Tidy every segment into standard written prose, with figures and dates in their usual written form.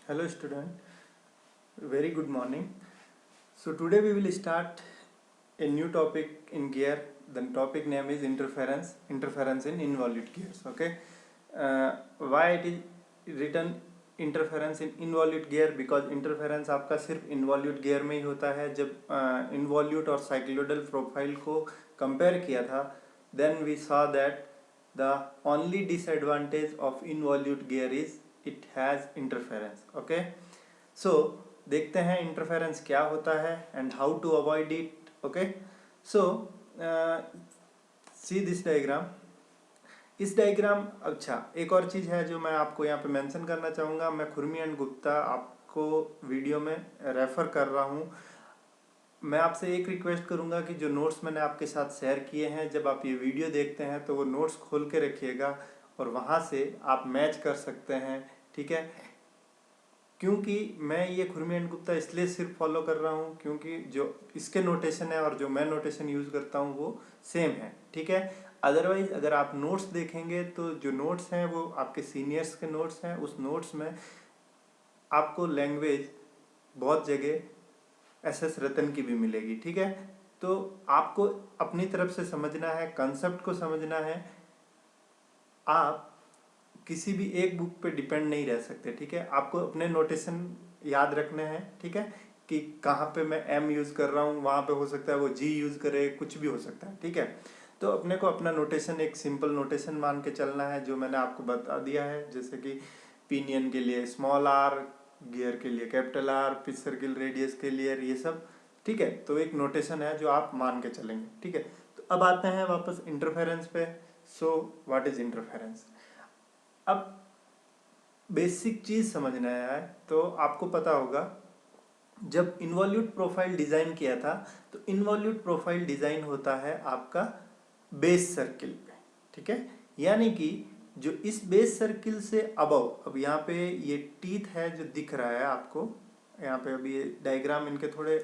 Hello student, very good morning. So today we will start a new topic in gear. The topic name is interference in involute gears. Okay, why it is written interference in involute gear? Because interference आपका सिर्फ involute gear में ही होता है. जब involute और cycloidal profile को compare किया था, then we saw that the only disadvantage of involute gear is it has interference. Okay, so देखते हैं इंटरफेरेंस क्या होता है and how to avoid it. Okay, so see this diagram. इस डायग्राम, अच्छा एक और चीज़ है जो मैं आपको यहाँ पे मेंशन करना चाहूँगा. मैं खुरमी एंड गुप्ता आपको वीडियो में रेफर कर रहा हूँ. मैं आपसे एक रिक्वेस्ट करूँगा कि जो नोट्स मैंने आपके साथ शेयर किए हैं, जब आप ये वीडियो देखते हैं तो वो नोट्स खोल के रखिएगा और वहाँ से आप मैच कर सकते हैं. ठीक है, क्योंकि मैं ये खुरमी एंड गुप्ता इसलिए सिर्फ फॉलो कर रहा हूँ क्योंकि जो इसके नोटेशन है और जो मैं नोटेशन यूज़ करता हूँ वो सेम है. ठीक है, अदरवाइज अगर आप नोट्स देखेंगे तो जो नोट्स हैं वो आपके सीनियर्स के नोट्स हैं. उस नोट्स में आपको लैंग्वेज बहुत जगह एस रतन की भी मिलेगी. ठीक है, तो आपको अपनी तरफ से समझना है, कंसेप्ट को समझना है. आप किसी भी एक बुक पे डिपेंड नहीं रह सकते. ठीक है, आपको अपने नोटेशन याद रखने हैं. ठीक है, कि कहाँ पे मैं एम यूज़ कर रहा हूँ, वहाँ पे हो सकता है वो जी यूज़ करे, कुछ भी हो सकता है. ठीक है, तो अपने को अपना नोटेशन एक सिंपल नोटेशन मान के चलना है जो मैंने आपको बता दिया है. जैसे कि पिनियन के लिए स्मॉल आर, गियर के लिए capital R, pitch circle radius के लिए ये सब. ठीक है, तो एक नोटेशन है जो आप मान के चलेंगे. ठीक है, तो अब आते हैं वापस इंटरफेरेंस पे. सो व्हाट इज इंटरफेरेंस? अब बेसिक चीज समझना है तो आपको पता होगा, जब इन्वॉल्यूट प्रोफाइल डिजाइन किया था तो इन्वॉल्यूट प्रोफाइल डिजाइन होता है आपका बेस सर्किल पे. ठीक है, यानी कि जो इस बेस सर्किल से अबव, अब यहाँ पे ये टीथ है जो दिख रहा है आपको यहाँ पे. अभी ये डायग्राम इनके थोड़े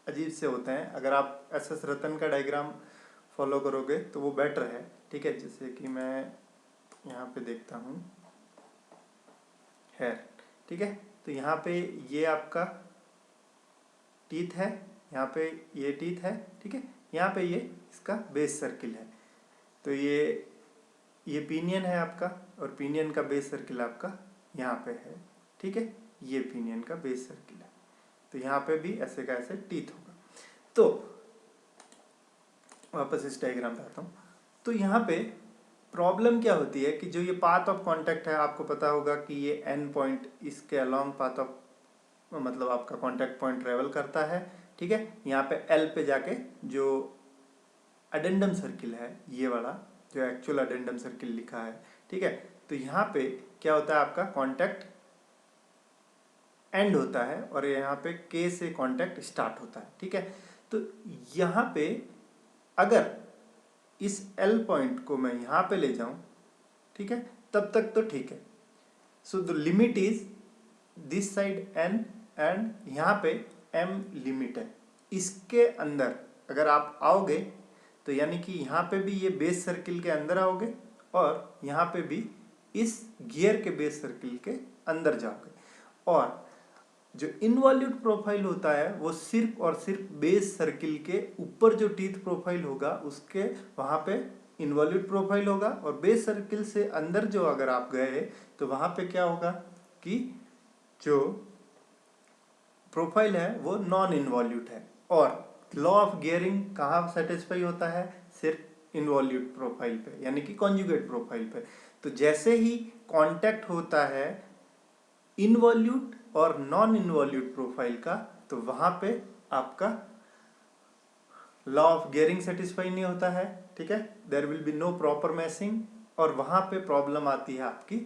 अजीब से होते हैं. अगर आप एस एस रतन का डायग्राम फॉलो करोगे तो वो बेटर है. ठीक है, जैसे कि मैं यहाँ पे देखता हूँ है. ठीक है, तो यहाँ पे ये आपका टीथ है, यहाँ पे ये टीथ है. ठीक है, यहाँ पे ये इसका बेस सर्किल है. तो ये पिनियन है आपका और पिनियन का बेस सर्किल आपका यहाँ पे है. ठीक है, ये पिनियन का बेस सर्किल है. तो यहाँ पे भी ऐसे का ऐसे टीथ होगा. तो वापस इस डायग्राम पे आता हूँ. तो यहाँ पे प्रॉब्लम क्या होती है कि जो ये पाथ ऑफ कांटेक्ट है, आपको पता होगा कि ये एन पॉइंट इसके अलोंग पाथ ऑफ, मतलब आपका कांटेक्ट पॉइंट ट्रेवल करता है. ठीक है, यहाँ पे एल पे जाके जो अडेंडम सर्किल है, ये वाला जो एक्चुअल अडेंडम सर्किल लिखा है. ठीक है, तो यहाँ पे क्या होता है, आपका कांटेक्ट एंड होता है और यहाँ पे के से कांटेक्ट स्टार्ट होता है. ठीक है, तो यहाँ पे अगर इस एल पॉइंट को मैं यहाँ पे ले जाऊं, ठीक है, तब तक तो ठीक है. So the limit is this side N and यहाँ पे एम लिमिट है. इसके अंदर अगर आप आओगे तो यानी कि यहाँ पे भी ये बेस सर्किल के अंदर आओगे और यहाँ पे भी इस गियर के बेस सर्किल के अंदर जाओगे. और जो इनवॉल्यूट प्रोफाइल होता है वो सिर्फ और सिर्फ बेस सर्किल के ऊपर जो टीथ प्रोफाइल होगा उसके वहाँ पे इनवॉल्यूट प्रोफाइल होगा. और बेस सर्किल से अंदर जो अगर आप गए तो वहाँ पे क्या होगा कि जो प्रोफाइल है वो नॉन इनवॉल्यूट है. और लॉ ऑफ गियरिंग कहाँ सेटिस्फाई होता है? सिर्फ इनवॉल्यूट प्रोफाइल पे, यानी कि कॉन्जुगेट प्रोफाइल पे. तो जैसे ही कांटेक्ट होता है इनवॉल्यूट और नॉन इनवॉल्यूट प्रोफाइल का, तो वहां पे आपका लॉ ऑफ गियरिंग सेटिस्फाई नहीं होता है. ठीक है, there will be no proper meshing. और वहां पे प्रॉब्लम आती है आपकी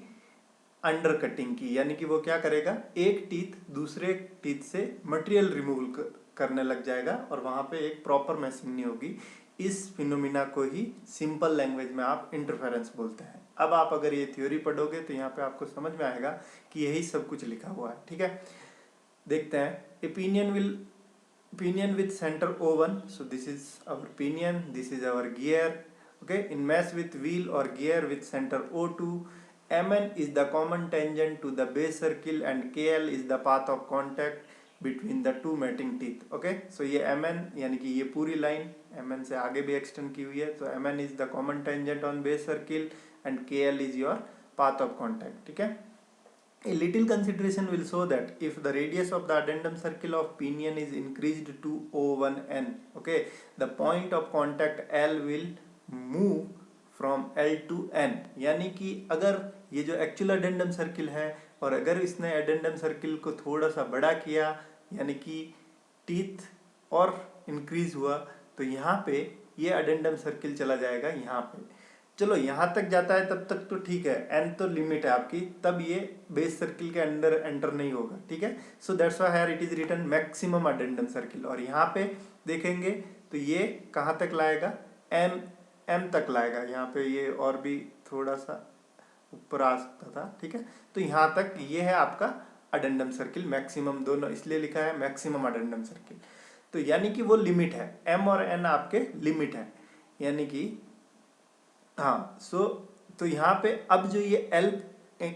अंडर कटिंग की, यानी कि वो क्या करेगा, एक टीथ दूसरे टीथ से मटेरियल रिमूवल करने लग जाएगा और वहां पे एक प्रॉपर मैशिंग नहीं होगी. इस फिनोमिना को ही सिंपल लैंग्वेज में आप इंटरफेरेंस बोलते हैं. अब आप अगर ये थ्योरी पढ़ोगे तो यहाँ पे आपको समझ में आएगा कि यही सब कुछ लिखा हुआ है. ठीक है, देखते हैं. ए pinion with center O1, so this is our pinion, this is our gear. Okay, in mesh with wheel or gear with center O2, mn is the common tangent to the base circle and kl is the path of contact between the two mating teeth. okay, so ये mn यानी कि ये पूरी line mn से आगे भी extend की हुई है, तो mn is the common tangent on base circle and kl is your path of contact. ठीक है, a little consideration will show that if the radius of the addendum circle of pinion is increased to O1n, okay, the point of contact L will move from L to N. यानी कि अगर ये जो actual addendum circle है और अगर इसने addendum circle को थोड़ा सा बड़ा किया यानी कि टीथ और इंक्रीज हुआ, तो यहाँ पे ये अडेंडम सर्किल चला जाएगा यहाँ पे। चलो यहाँ तक जाता है तब तक तो ठीक है, एन तो लिमिट है आपकी, तब ये बेस सर्किल के अंदर एंटर नहीं होगा। ठीक है, so that's why here it is written maximum addendum circle. और यहाँ पे देखेंगे तो ये कहाँ तक लाएगा, एम तक लाएगा। यहाँ पे ये और भी थोड़ा सा ऊपर आ सकता था। ठीक है, तो यहाँ तक ये है आपका अडेंडम सर्किल मैक्सिमम, दोनों इसलिए लिखा है मैक्सिमम अडेंडम सर्किल। तो यानी कि वो लिमिट है, एम और एन आपके लिमिट है, यानी कि हाँ। सो तो यहाँ पे अब जो ये एल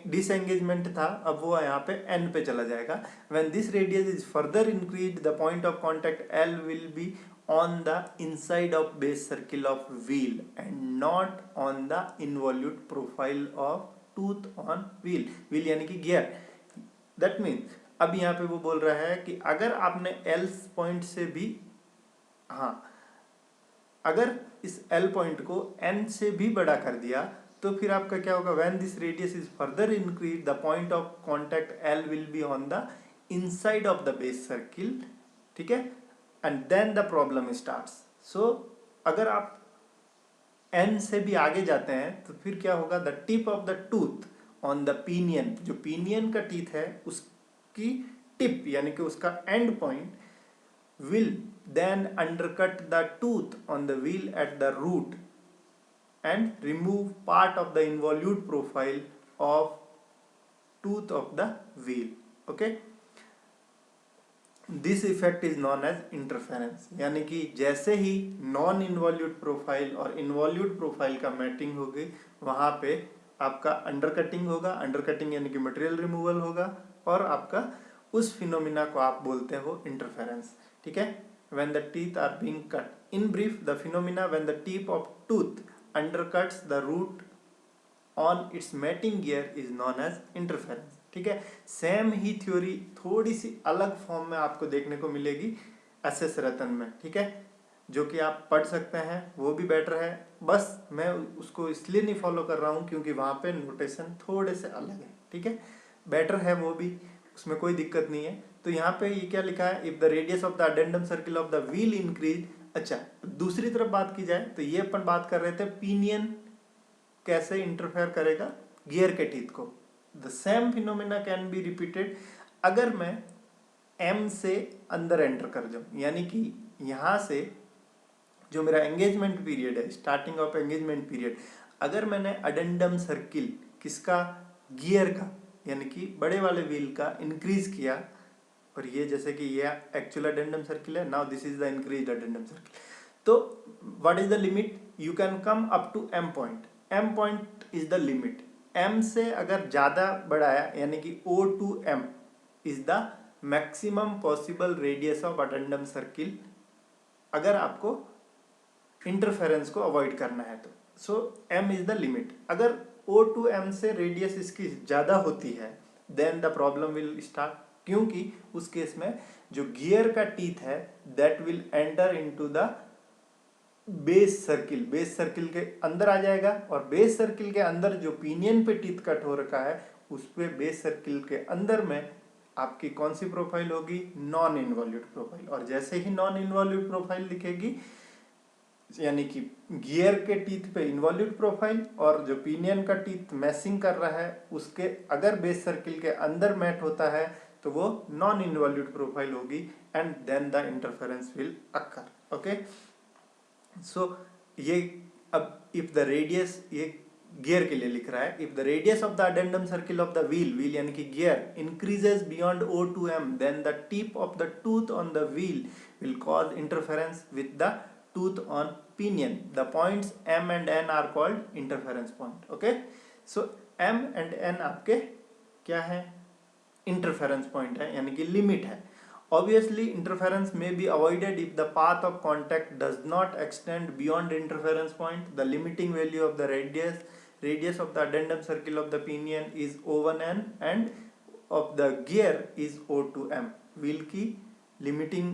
डिसएंगेजमेंट था, अब वो यहाँ पे एन पे चला जाएगा। When this radius is further increased the point of contact L will be on the inside of base circle of wheel and not on the involute profile of tooth on wheel। wheel यानी कि gear. that means अब यहाँ पे वो बोल रहा है कि अगर आपने L पॉइंट से भी, हाँ, अगर इस L पॉइंट को N से भी बड़ा कर दिया तो फिर आपका क्या होगा, when this radius is further increased the point of contact L will be on the inside of the base circle। ठीक है, and then the problem starts। so अगर आप N से भी आगे जाते हैं तो फिर क्या होगा, the tip of the tooth on the pinion, जो pinion का टीथ है उसकी टिप यानी कि उसका and point will then undercut the tooth on the wheel at the root and remove part of the involute profile of tooth of the wheel। okay, this effect is known as interference. यानी कि जैसे ही non involute profile और involute profile का mating होगी वहां पे आपका अंडरकटिंग होगा। अंडरकटिंग यानी कि मटेरियल रिमूवल होगा और आपका उस फिनोमिना को आप बोलते हो इंटरफेरेंस। ठीक है, when the teeth are being cut. In brief the phenomena when the tip of tooth undercuts the root on its mating gear is known as interference. ठीक है, सेम ही थ्योरी थोड़ी सी अलग फॉर्म में आपको देखने को मिलेगी एस रतन में। ठीक है, जो कि आप पढ़ सकते हैं, वो भी बेटर है। बस मैं उसको इसलिए नहीं फॉलो कर रहा हूँ क्योंकि वहाँ पे नोटेशन थोड़े से अलग है। ठीक है, बेटर है वो भी, उसमें कोई दिक्कत नहीं है। तो यहाँ पे ये क्या लिखा है, if the radius of the addendum circle of the wheel increase. अच्छा, दूसरी तरफ बात की जाए तो ये अपन बात कर रहे थे पिनियन कैसे इंटरफेयर करेगा गियर के टीथ को। The same phenomena can be repeated अगर मैं M से अंदर एंटर कर जाऊं, यानी कि यहां से जो मेरा एंगेजमेंट पीरियड है, स्टार्टिंग ऑफ एंगेजमेंट पीरियड, अगर मैंने अडेंडम सर्किल किसका, गियर का यानी कि बड़े वाले व्हील का इंक्रीज किया, और ये जैसे कि ये एक्चुअल अडेंडम सर्किल है, now this is the increase addendum circle. तो what is the limit, you can come up to M point. M point is the limit. M से अगर ज्यादा बढ़ाया यानी कि O to M is the maximum possible radius of addendum circle, अगर आपको interference को अवॉइड करना है तो। So M is the limit. अगर O to M से रेडियस इसकी ज्यादा होती है then the problem will start, क्योंकि उस केस में जो गियर का टीथ है that will enter into the base circle, base circle के अंदर आ जाएगा, और बेस सर्किल के अंदर जो पिनियन पे टीथ कट हो रखा है उस पे बेस सर्किल के अंदर में आपकी कौन सी प्रोफाइल होगी, नॉन इन्वॉल्यूट प्रोफाइल। और जैसे ही नॉन इन्वॉल्यूट प्रोफाइल दिखेगी यानी कि गियर के टीथ पे इन्वॉल्यूट प्रोफाइल और जो पिनियन का टीथ मैसिंग कर रहा है उसके अगर बेस सर्किल के अंदर मैट होता है तो वो नॉन इन्वॉल्यूट प्रोफाइल होगी and then the interference will occur. Okay, so ये अब इफ द रेडियस, ये गियर के लिए लिख रहा है, if the radius of the addendum circle of the wheel, wheel यानी कि gear, increases beyond O to M then the tip of the tooth on the wheel will cause interference with the tooth on pinion. The points M and N are called interference point. Okay, so M and N आपके क्या है, interference point है, यानी कि limit है। Obviously, interference may be avoided if the path of contact does not extend beyond interference point. The limiting value of the radius of the addendum circle of the pinion is O1n and of the gear is O2m. Wheel की limiting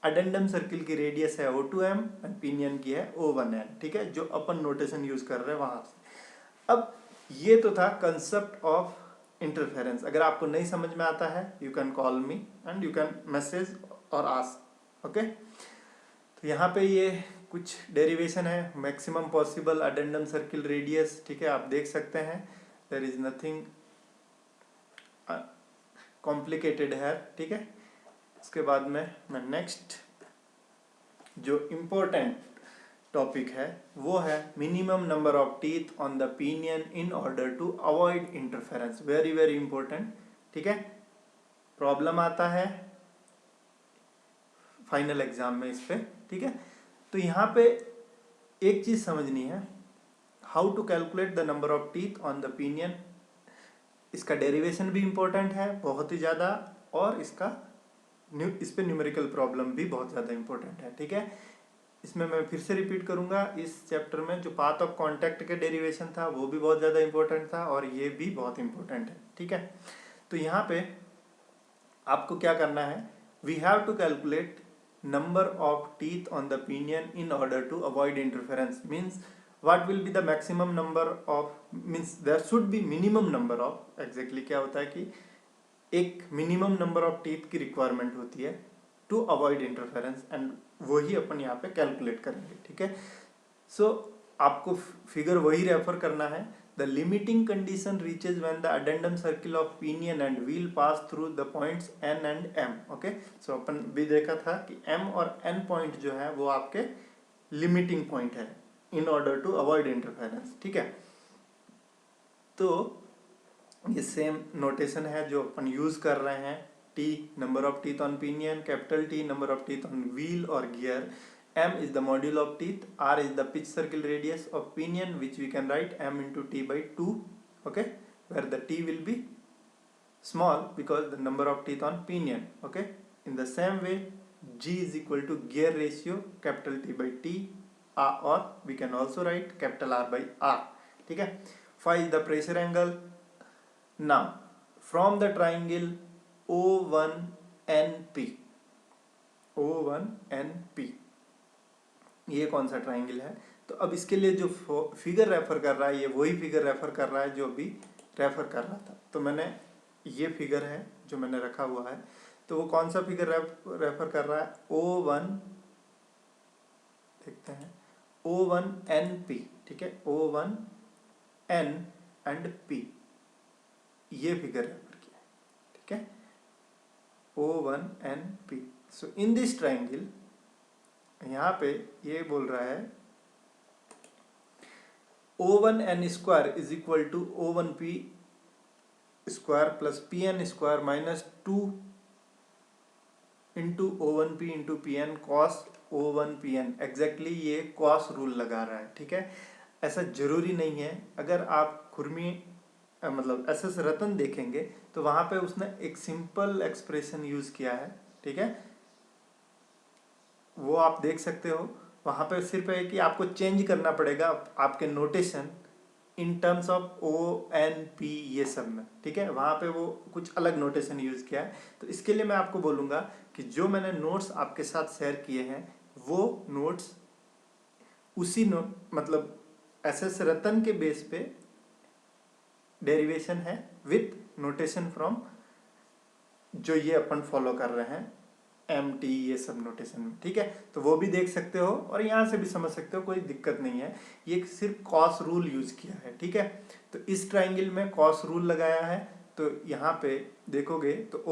addendum circle की radius है O2m and pinion की है O1n, ठीक है, जो अपन notation use कर रहे हैं वहां से। अब ये तो था कंसेप्ट ऑफ इंटरफेरेंस। अगर आपको नहीं समझ में आता है you can call me and you can message और आस्क, ओके। तो यहाँ पे ये कुछ डेरिवेशन है, maximum possible addendum circle radius, ठीक है, आप देख सकते हैं, देयर इज नथिंग कॉम्प्लिकेटेड है, ठीक है। इसके बाद में मैं नेक्स्ट जो इम्पोर्टेंट टॉपिक है वो है minimum number of teeth on the pinion in order to avoid interference. Very very important, ठीक है, प्रॉब्लम आता है फाइनल एग्जाम में इस पे, ठीक है। तो यहाँ पे एक चीज समझनी है, how to calculate the number of teeth on the pinion. इसका डेरिवेशन भी इंपॉर्टेंट है बहुत ही ज्यादा, और इस पे न्यूमेरिकल प्रॉब्लम भी बहुत ज़्यादा इंपॉर्टेंट है, ठीक है। इसमें मैं फिर से रिपीट करूंगा, इस चैप्टर में जो पाथ ऑफ कांटेक्ट के डेरिवेशन था वो भी बहुत ज़्यादा इंपॉर्टेंट था, और ये भी बहुत इंपॉर्टेंट है, ठीक है। तो यहाँ पे आपको क्या करना है, we have to calculate number of teeth on the pinion in order to avoid interference. Means what will be the maximum number of, means there should be minimum number of, exactly क्या होता है कि एक minimum number of teeth की requirement होती है to avoid interference, and वही अपन यहाँ पे कैलकुलेट करेंगे, ठीक है। सो आपको फिगर वही रेफर करना है, the limiting condition reaches when the addendum circle of pinion and wheel pass through the points N and M, okay. So अपन भी देखा था कि M और N पॉइंट जो है वो आपके लिमिटिंग पॉइंट है in order to avoid interference, ठीक है। तो ये सेम नोटेशन है जो अपन यूज कर रहे हैं, T number of teeth on pinion, capital T number of teeth on wheel और gear, M is the module of teeth, R is the pitch circle radius of pinion which we can write M into T by 2, okay, where the T will be small because the number of teeth on pinion, okay. In the same way G is equal to gear ratio capital T by T, or we can also write capital R by R, ठीक है। Phi is the pressure angle. Now from the triangle O1NP, O1NP ये कौन सा triangle है, तो अब इसके लिए जो फिगर रेफर कर रहा है ये वही फिगर रेफर कर रहा है जो अभी रेफर कर रहा था। तो मैंने ये फिगर है जो मैंने रखा हुआ है, तो वो कौन सा फिगर रेफर कर रहा है, O1, देखते हैं, O1NP, ठीक है, O1N एंड P, ये फिगर रेफर किया, ठीक है, O1NP। So in this triangle यहाँ पे ये बोल रहा है O1N square is equal to O1P square plus PN square minus 2 into O1P into PN cos O1PN। Exactly ये कॉस रूल लगा रहा है, ठीक है। ऐसा जरूरी नहीं है, अगर आप खुरमी मतलब SS रतन देखेंगे तो वहां पे उसने एक सिंपल एक्सप्रेशन यूज किया है, ठीक है, वो आप देख सकते हो। वहां पे सिर्फ है कि आपको चेंज करना पड़ेगा आपके notation in terms of ONP ये सब में, ठीक है, वहां पे वो कुछ अलग नोटेशन यूज किया है। तो इसके लिए मैं आपको बोलूंगा कि जो मैंने नोट्स आपके साथ शेयर किए हैं वो नोट्स उसी मतलब SS रतन के बेस पे डेरिवेशन है विथ नोटेशन फ्रॉम जो ये अपन फॉलो कर रहे हैं MT ये सब नोटेशन में, ठीक है। तो वो भी देख सकते हो और यहाँ से भी समझ सकते हो, कोई दिक्कत नहीं है। ये सिर्फ कॉस रूल यूज किया है, ठीक है। तो इस ट्राइंगल में कॉस रूल लगाया है, तो यहाँ पे देखोगे तो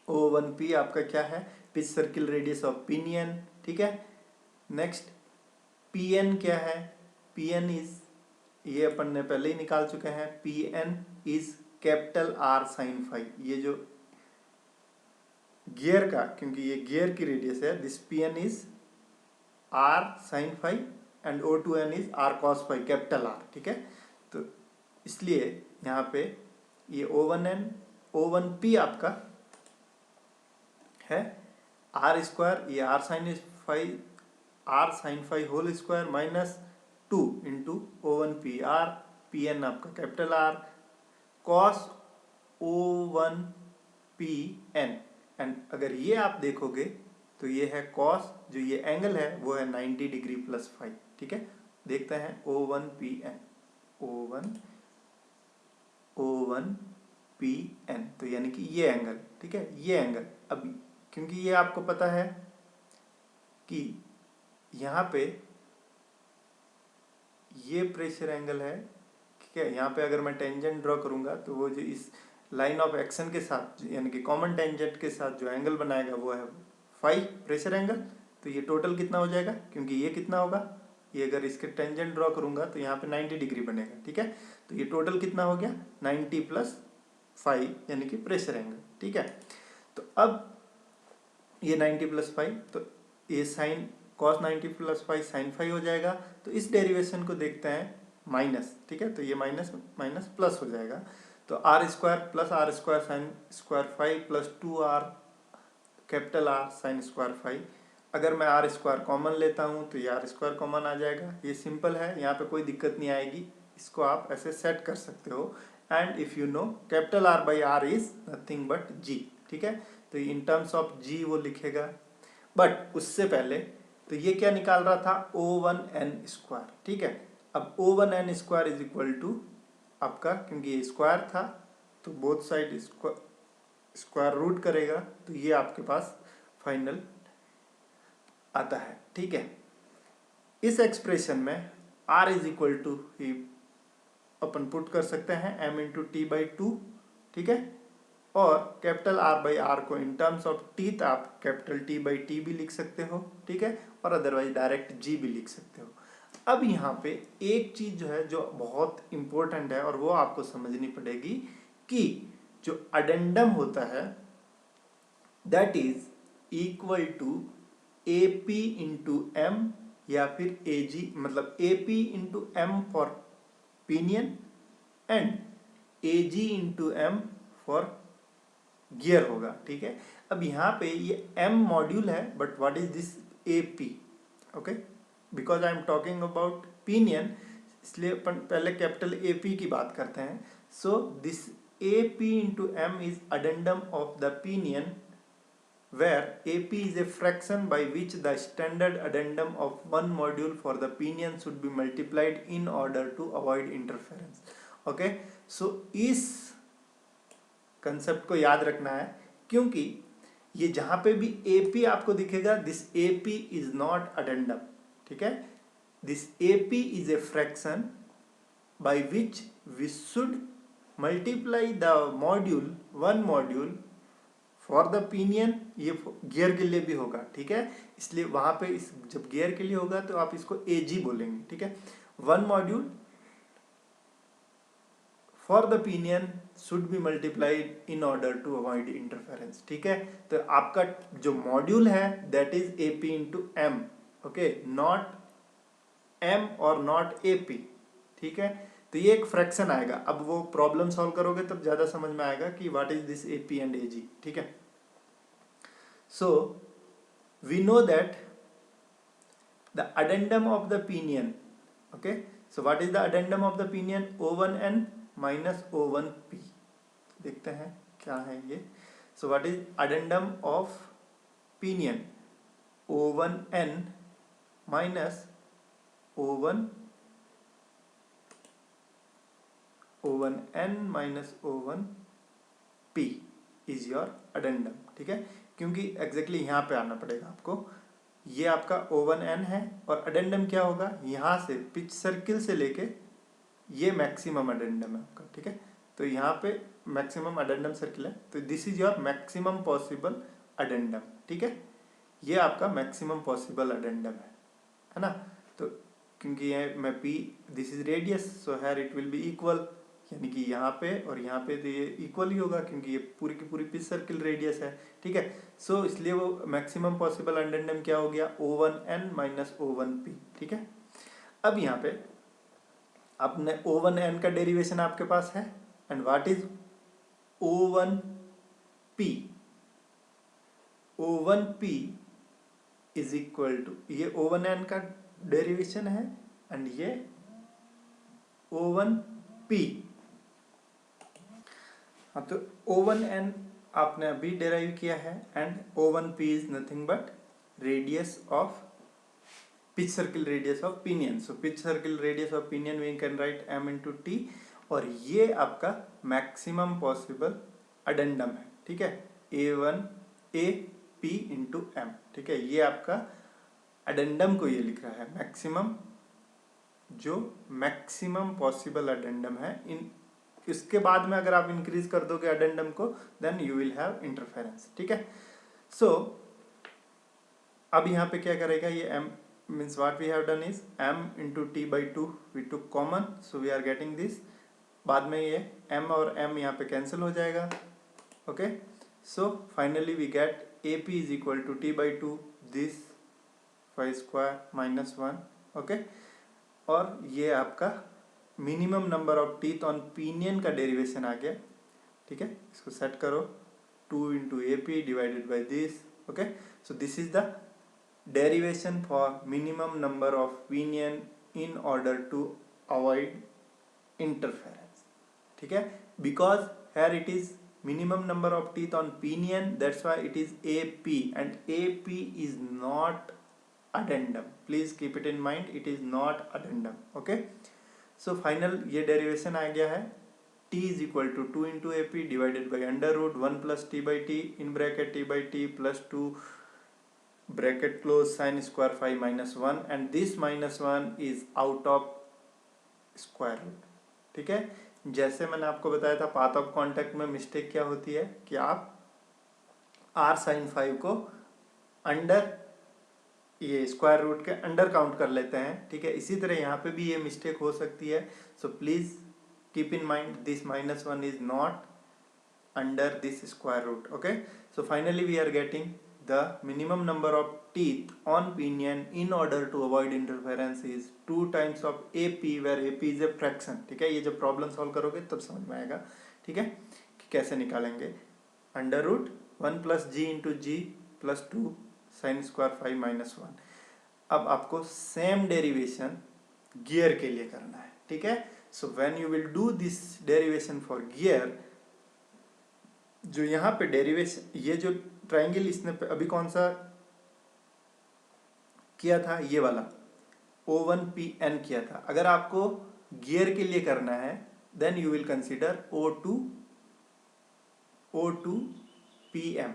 O1P आपका क्या है, pitch circle radius of pinion, ठीक है। नेक्स्ट PN क्या है, PN इज, ये अपन ने पहले ही निकाल चुके हैं, PN is capital R sine phi. ये जो गियर का, क्योंकि ये गियर की रेडियस है, this PN is R sine phi and O2n is R cos phi, capital R, ठीक है। तो इसलिए यहाँ पे ये O1n O1p आपका है R स्क्वायर, ये R sin phi whole square minus 2 into O1p R, Pn आपका capital R cos O1pn। And अगर ये आप देखोगे तो ये है cos, जो ये एंगल है वो है 90 डिग्री प्लस 5, ठीक है। देखते हैं O1pn, O1pn, तो यानी कि ये एंगल, ठीक है, ये एंगल। अब क्योंकि ये आपको पता है कि यहाँ पे ये प्रेशर एंगल है, ठीक है। यहाँ पे अगर मैं टेंजेंट ड्रॉ करूंगा तो वो जो इस लाइन ऑफ एक्शन के साथ यानी कि कॉमन टेंजेंट के साथ जो एंगल बनाएगा वो है फाई प्रेशर एंगल। तो ये टोटल कितना हो जाएगा, क्योंकि ये कितना होगा, ये अगर इसके टेंजेंट ड्रॉ करूंगा तो यहाँ पे 90 डिग्री बनेगा, ठीक है। तो ये टोटल कितना हो गया 90 प्लस 5 यानी कि प्रेशर एंगल, ठीक है। तो अब ये 90 प्लस 5, तो ये साइन cos 90 प्लस 5 साइन 5 हो जाएगा। तो इस डेरिवेशन को देखते हैं माइनस, ठीक है। तो ये माइनस माइनस प्लस हो जाएगा। तो R square plus R square sine square 5 plus 2R capital R sign square 5। अगर मैं R स्क्वायर कॉमन लेता हूँ तो ये R स्क्वायर कॉमन आ जाएगा। ये सिंपल है, यहाँ पे कोई दिक्कत नहीं आएगी, इसको आप ऐसे सेट कर सकते हो। And if you know capital R by R is nothing but G, ठीक है। तो इन टर्म्स ऑफ G वो लिखेगा। बट उससे पहले तो ये क्या निकाल रहा था O1n स्क्वायर, ठीक है। अब O1n square is equal to आपका, क्योंकि ये स्क्वायर था तो बोथ साइड स्क्वायर रूट करेगा, तो ये आपके पास फाइनल आता है, ठीक है। इस एक्सप्रेशन में R इज इक्वल टू ही अपन पुट कर सकते हैं m इंटू टी बाई 2, ठीक है। और कैपिटल R बाई R को इन टर्म्स ऑफ टीथ आप कैपिटल T बाई टी भी लिख सकते हो, ठीक है। और अदरवाइज डायरेक्ट G भी लिख सकते हो। अब यहाँ पे एक चीज जो है जो बहुत इंपॉर्टेंट है और वो आपको समझनी पड़ेगी कि जो अडेंडम होता है that is equal to AP into M या फिर AG, मतलब AP into M for pinion and AG into M for gear होगा, ठीक है। अब यहाँ पे ये M मॉड्यूल है, but what is this AP, okay, because I am talking about pinion, इसलिए अपन पहले कैपिटल AP की बात करते हैं। So this AP into M is addendum of the pinion where AP is a fraction by which the standard addendum of one module for the pinion should be multiplied in order to avoid interference, okay। so इस concept को याद रखना है, क्योंकि ये जहां पे भी AP आपको दिखेगा this AP is not addendum, ठीक है। This AP is a fraction by which we should multiply the module, one module for the pinion, ये गियर के लिए भी होगा, ठीक है। इसलिए वहां पे इस जब गियर के लिए होगा तो आप इसको AG बोलेंगे, ठीक है। One module for the pinion should be multiplied in order to avoid interference, ठीक है। तो आपका जो मॉड्यूल है that is AP into M, okay, not M और नॉट AP, ठीक है। तो ये एक फ्रैक्शन आएगा। अब वो प्रॉब्लम सॉल्व करोगे तब ज्यादा समझ में आएगा कि what is this AP and AG, ठीक है। So we know that the addendum of the pinion, okay, so what is the addendum of the pinion O1n minus O1p। देखते हैं क्या है ये। So what is addendum of pinion O1n minus O1n minus O1p is your addendum, ठीक है। क्योंकि exactly यहाँ पे आना पड़ेगा आपको। ये आपका O1n है और अडेंडम क्या होगा, यहाँ से पिच सर्किल से लेके ये मैक्सिमम अडेंडम है आपका, ठीक है। तो यहाँ पे मैक्सिमम अडेंडम सर्किल है, तो this is your maximum possible addendum, ठीक है। ये आपका मैक्सिमम पॉसिबल अडेंडम है ना। तो क्योंकि ये मैं P this is radius, so here it will be equal, यानी कि यहाँ पे और यहाँ पे तो ये इक्वल ही होगा क्योंकि ये पूरी की पूरी पिच सर्किल रेडियस है, ठीक है। सो इसलिए वो मैक्सिमम पॉसिबल अडेंडम क्या हो गया O1n माइनस O1p, ठीक है। अब यहाँ पे अपने O1N का डेरिवेशन आपके पास है, and what is O1P? O1P is equal to, ये O1N का डेरिवेशन है एंड ये O1P। हाँ, तो O1N आपने अभी डेराइव किया है and O1P is nothing but radius of pitch circle, radius of pinion. So pitch circle radius of pinion we can write m into T, और ये आपका मैक्सिमम पॉसिबल अडेंडम है, ठीक है, A1AP इंटू m, ठीक है। ये आपका अडेंडम को ये लिख रहा है मैक्सिमम, जो मैक्सिमम पॉसिबल अडेंडम है। इन इसके बाद में अगर आप इंक्रीज कर दोगे अडेंडम को, then you will have interference, ठीक है। सो अब यहाँ पे क्या करेगा ये m, means what we have done is m into t by 2 we took common, so we are getting this। बाद में ये m और m यहाँ पे कैंसिल हो जाएगा, okay. So finally we get AP is equal to t by 2 this 5 square minus 1, okay. और ये आपका minimum number of teeth on pinion का डेरिवेशन आ गया, ठीक है। इसको सेट करो, 2 into AP divided by this, okay. So this is the derivation for minimum number of pinion in order to avoid interference, ठीक है। because here it is minimum number of teeth on pinion, that's why it is AP, and AP is not addendum, please keep it in mind, it is not addendum, okay। so final ये derivation आ गया है, t is equal to 2 into AP divided by under root 1 plus t by t in bracket t by t plus 2 bracket close sine square 5 minus 1, and this -1 is out of square root, ठीक है। जैसे मैंने आपको बताया था path of contact में mistake क्या होती है कि आप r sin 5 को अंडर ये स्क्वायर रूट के अंडर काउंट कर लेते हैं, ठीक है। इसी तरह यहाँ पे भी ये मिस्टेक हो सकती है, so please keep in mind this -1 is not under this square root, okay. So finally we are getting the minimum number of teeth on pinion in order to avoid interference is 2 times of AP, where AP is a fraction, ठीक है। ये जब problem solve करोगे तब समझ में आएगा, ठीक है, कि कैसे निकालेंगे। अंडर रूट 1 प्लस जी इंटू जी प्लस 2 साइन स्क्वायर 5 minus 1। अब आपको सेम डेरिवेशन गियर के लिए करना है, ठीक है। So when you will do this derivation for gear, जो यहाँ पे डेरिवेशन, ये जो ट्राइंगल इसने अभी कौन सा किया था, ये वाला O1PN किया था। अगर आपको गियर के लिए करना है then you will consider O2PM,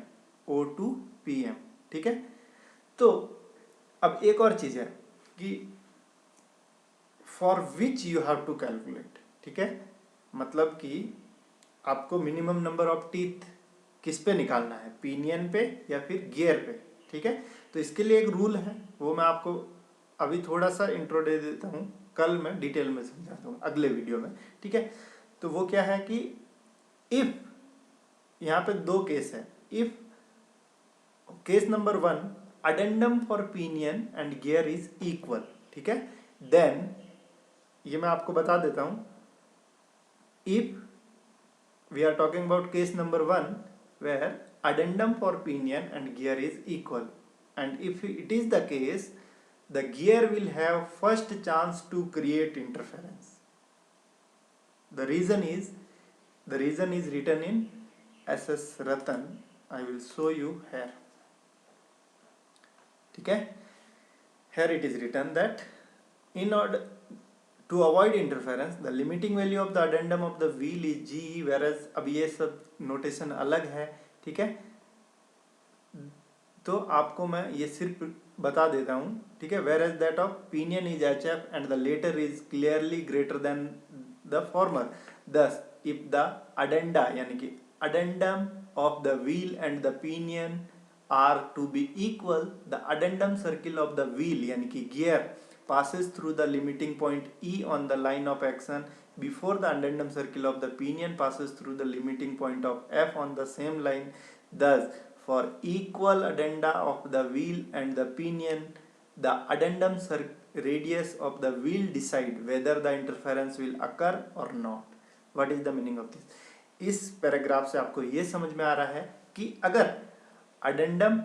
ठीक है। तो अब एक और चीज है कि for which you have to calculate, ठीक है, मतलब कि आपको मिनिमम नंबर ऑफ टीथ किस पे निकालना है, पिनियन पे या फिर गियर पे, ठीक है। तो इसके लिए एक रूल है, वो मैं आपको अभी थोड़ा सा इंट्रो दे देता हूँ, कल मैं डिटेल में समझाता हूँ अगले वीडियो में, ठीक है। तो वो क्या है कि इफ, यहाँ पे दो केस है, if case number 1 addendum for pinion and gear is equal, ठीक है, देन ये मैं आपको बता देता हूँ, if we are talking about case number 1 where addendum for pinion and gear is equal, and if it is the case, the gear will have first chance to create interference. The reason is written in SS Ratan, I will show you here, ठीक है। Here it is written that in order to avoid interference the limiting value of the addendum of the wheel is GE, whereas अब ये सब notation अलग है, ठीक है। तो आपको मैं ये सिर्फ बता देता हूँ, ठीक है। whereas that of pinion is HF and the later is clearly greater than the former, thus if the addenda यानी कि addendum of the wheel and the pinion are to be equal, the addendum circle of the wheel यानी कि gear passes through the limiting point E on the line of action before the addendum circle of the pinion passes through the limiting point of F on the same line. Thus, for equal addenda of the wheel and the pinion, the addendum radius of the wheel decide whether the interference will occur or not. What is the meaning of this? इस paragraph से आपको ये समझ में आ रहा है कि अगर अडेंडम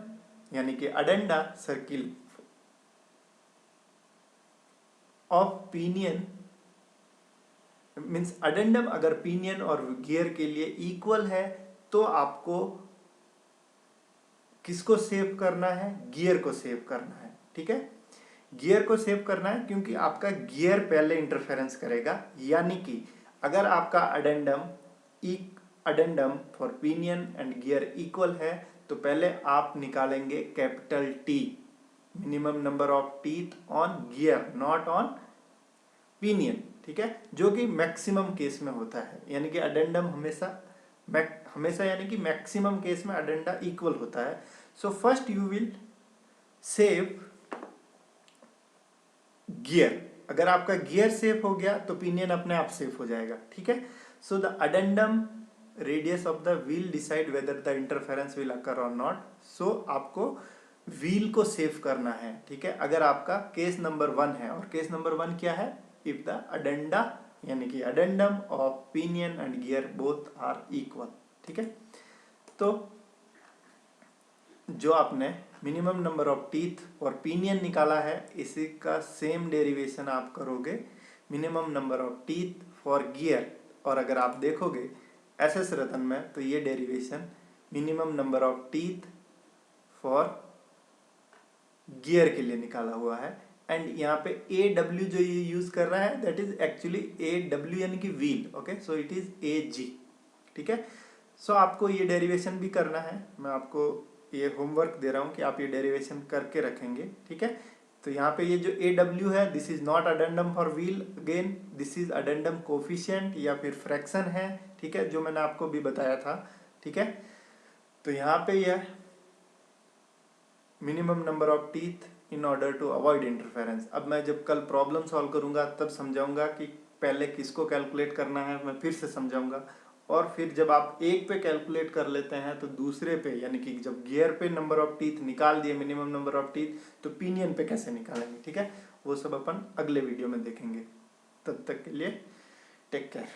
यानी कि addenda circle of pinion means addendum अगर पिनियन और गियर के लिए इक्वल है तो आपको किसको सेव करना है? गियर को सेव करना है। ठीक है, गियर को सेव करना है क्योंकि आपका गियर पहले इंटरफेरेंस करेगा। यानी कि अगर आपका addendum for pinion and gear equal है तो पहले आप निकालेंगे capital T, minimum number of teeth on gear not on pinion. ठीक है, जो कि मैक्सिमम केस में होता है, यानी कि अडेंडम हमेशा यानी कि मैक्सिमम केस में अडेंडा इक्वल होता है। So first you will save gear. अगर आपका गियर सेफ हो गया तो पिनियन अपने आप सेफ हो जाएगा। ठीक है, so the addendum radius of the wheel decide whether the interference will अकर और नॉट। सो आपको व्हील को सेव करना है। ठीक है, अगर आपका केस नंबर 1 है, और केस नंबर 1 क्या है? इफ द अडेंडा यानी कि addendum of pinion and gear both are equal. ठीक है, तो जो आपने मिनिमम नंबर ऑफ टीथ और पिनियन निकाला है, इसी का सेम डेरिवेशन आप करोगे minimum number of teeth for gear. और अगर आप देखोगे एसएस रतन में तो ये derivation minimum number of teeth for gear के लिए निकाला हुआ है। एंड यहाँ पे ए डब्ल्यू जो ये यूज कर रहा है that is actually a W यानी कि wheel. Okay, so it is a G. ठीक है, सो आपको ये डेरिवेशन भी करना है। मैं आपको ये होमवर्क दे रहा हूँ कि आप ये डेरिवेशन करके रखेंगे। ठीक है, तो यहाँ पे ये जो ए डब्ल्यू है this is not addendum for wheel, again this is addendum coefficient या फिर फ्रैक्शन है। ठीक है, जो मैंने आपको भी बताया था। ठीक है, तो यहाँ पे यह minimum number of teeth in order to avoid interference. अब मैं जब कल प्रॉब्लम सॉल्व करूंगा तब समझाऊंगा कि पहले किसको कैलकुलेट करना है, मैं फिर से समझाऊंगा। और फिर जब आप एक पे कैलकुलेट कर लेते हैं तो दूसरे पे यानी कि जब गियर पे नंबर ऑफ टीथ निकाल दिए मिनिमम नंबर ऑफ टीथ, तो पिनियन पे कैसे निकालेंगे। ठीक है, वो सब अपन अगले वीडियो में देखेंगे। तब तक के लिए टेक केयर।